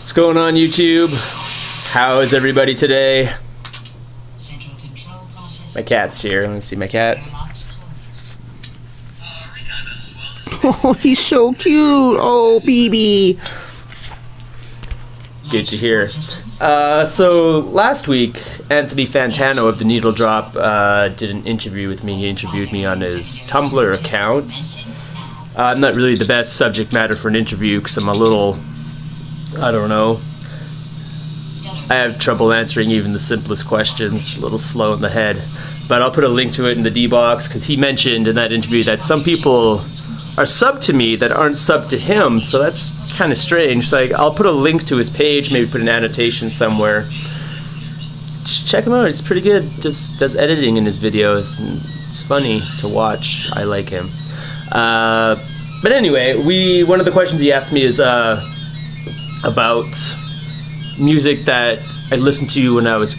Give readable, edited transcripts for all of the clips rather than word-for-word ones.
What's going on, YouTube? How is everybody today? My cat's here. Let me see my cat. Oh, he's so cute. Oh, BB. Good to hear. So last week, Anthony Fantano of the Needle Drop did an interview with me. He interviewed me on his Tumblr account. I'm not really the best subject matter for an interview because I'm a little, I don't know. I have trouble answering even the simplest questions, a little slow in the head. But I'll put a link to it in the D-Box because he mentioned in that interview that some people are subbed to me that aren't subbed to him, so that's kind of strange. So I'll put a link to his page, maybe put an annotation somewhere. Just check him out, he's pretty good. Just does editing in his videos, and it's funny to watch. I like him. But anyway, one of the questions he asked me is about music that I listened to when I was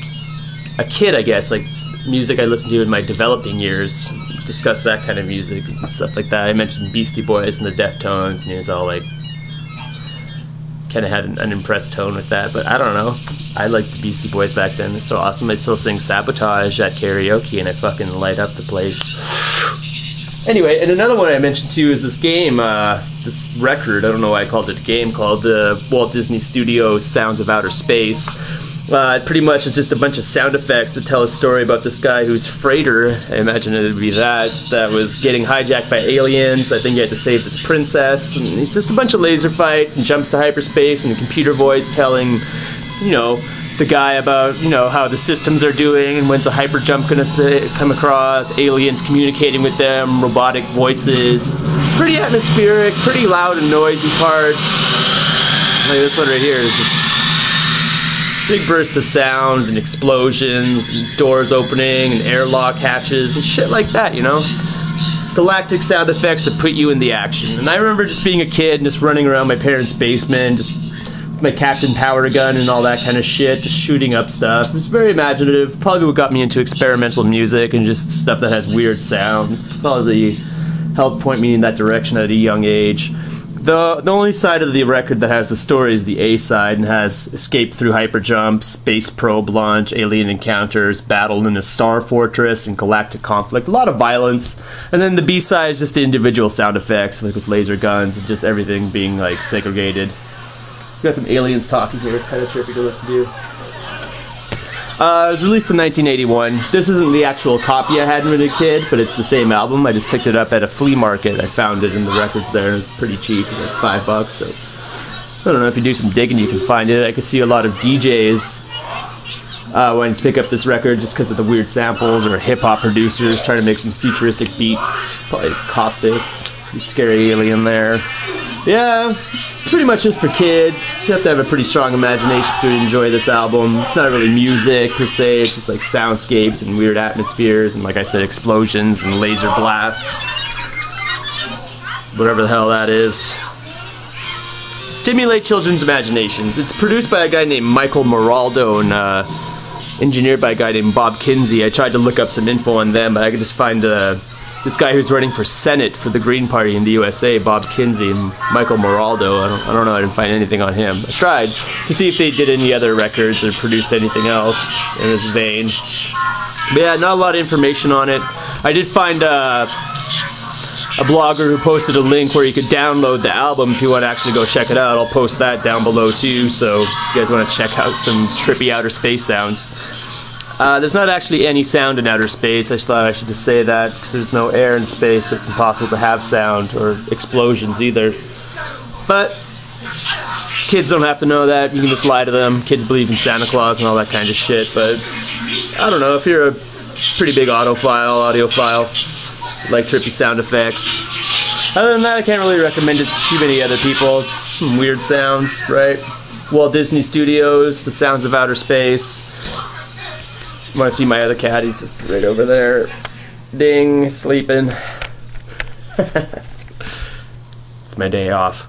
a kid, I guess, like music I listened to in my developing years. Discuss that kind of music and stuff like that. I mentioned Beastie Boys and the Deftones, and he was all like, kind of had an unimpressed tone with that, but I don't know. I liked the Beastie Boys back then. It's so awesome. I still sing Sabotage at karaoke, and I fucking light up the place. Anyway, and another one I mentioned too is this game, this record, I don't know why I called it a game, called the Walt Disney Studios Sounds of Outer Space. Pretty much it's just a bunch of sound effects that tell a story about this guy who's freighter, I imagine it would be that was getting hijacked by aliens. I think he had to save this princess, and it's just a bunch of laser fights and jumps to hyperspace and a computer voice telling, you know, the guy about, you know, how the systems are doing and when's a hyper jump gonna come across, aliens communicating with them, robotic voices, pretty atmospheric, pretty loud and noisy parts. Like this one right here is this big burst of sound and explosions and doors opening and airlock hatches and shit like that, you know? Galactic sound effects that put you in the action. And I remember just being a kid and just running around my parents' basement, just my Captain Power gun and all that kind of shit, just shooting up stuff. It was very imaginative. Probably what got me into experimental music and just stuff that has weird sounds. Probably helped point me in that direction at a young age. The only side of the record that has the story is the A side, and has escape through hyperjump, space probe launch, alien encounters, battle in a star fortress, and galactic conflict. A lot of violence. And then the B side is just the individual sound effects, like with laser guns and just everything being like segregated. We got some aliens talking here. It's kind of trippy to listen to. It was released in 1981. This isn't the actual copy I had when I was a kid, but it's the same album. I just picked it up at a flea market. I found it in the records there. It was pretty cheap. It was like $5. So I don't know, if you do some digging, you can find it. I could see a lot of DJs wanting to pick up this record just because of the weird samples, or hip-hop producers trying to make some futuristic beats. Probably caught this. Pretty scary alien there. Yeah, it's pretty much just for kids. You have to have a pretty strong imagination to enjoy this album. It's not really music per se, it's just like soundscapes and weird atmospheres and, like I said, explosions and laser blasts. Whatever the hell that is. Stimulate children's imaginations. It's produced by a guy named Michael Moraldo and engineered by a guy named Bob Kinsey. I tried to look up some info on them, but I could just find this guy who's running for Senate for the Green Party in the USA, Bob Kinsey, and Michael Moraldo. I don't know, I didn't find anything on him. I tried to see if they did any other records or produced anything else in this vein. But yeah, not a lot of information on it. I did find a blogger who posted a link where you could download the album if you want to actually go check it out. I'll post that down below too, so if you guys want to check out some trippy outer space sounds. There's not actually any sound in outer space. I just thought I should just say that, because there's no air in space, so it's impossible to have sound or explosions either. But kids don't have to know that. You can just lie to them. Kids believe in Santa Claus and all that kind of shit. But I don't know, if you're a pretty big audiophile, like trippy sound effects. Other than that, I can't really recommend it to too many other people. It's some weird sounds, right? Walt Disney Studios, the sounds of outer space. Want to see my other cat? He's just right over there. Ding, sleeping. It's my day off.